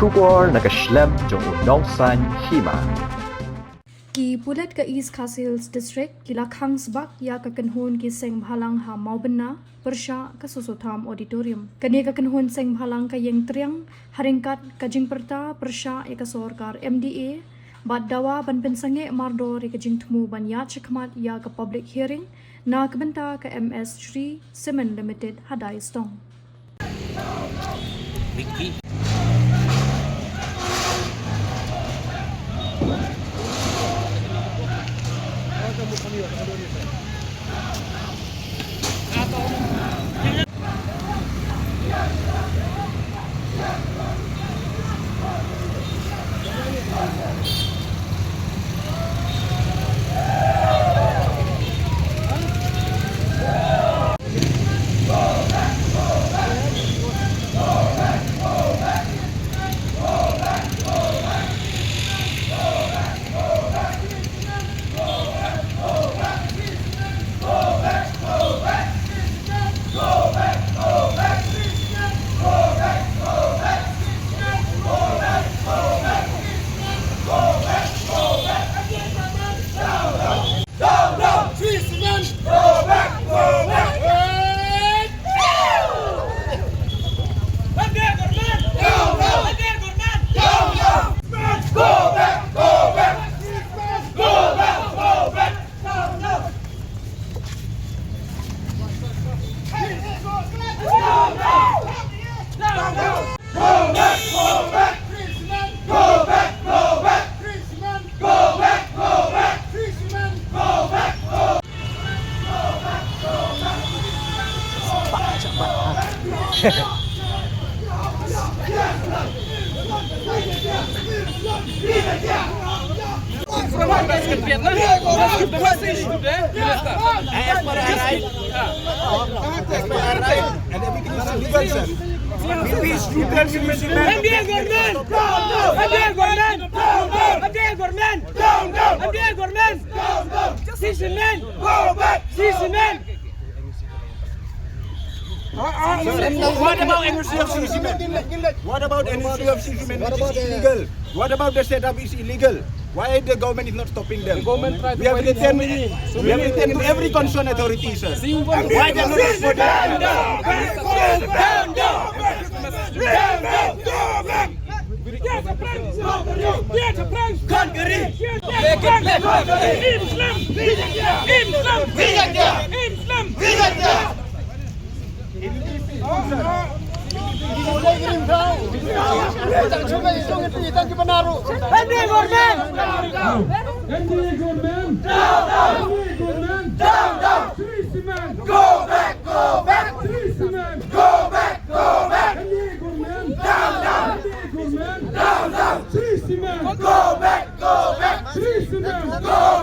Shubor nakaslem jong unong san Hima. Ki Pulit ka East Khasils District kila Khang Sbak Ïaka kanhun ki Sengbhalang ha Maubena Pynrshah ka Susotham Auditorium. Kani ka kanhun Sengbhalang ka Ïeng Triang haringkat ka Jingperta Pynrshah ka Sorkar MDA bad dawa ban pensange mardor ka Jingtmu ban ya chekmat ya ka public hearing na kebenta ka MS Shri Cement Limited hadai stong. Vicky. What about energy of cement? What about energy of cement, which is illegal? What about the setup is illegal? Why the government is not stopping them? We have written in every concerned authority, sir. Why they are not responding? Go back!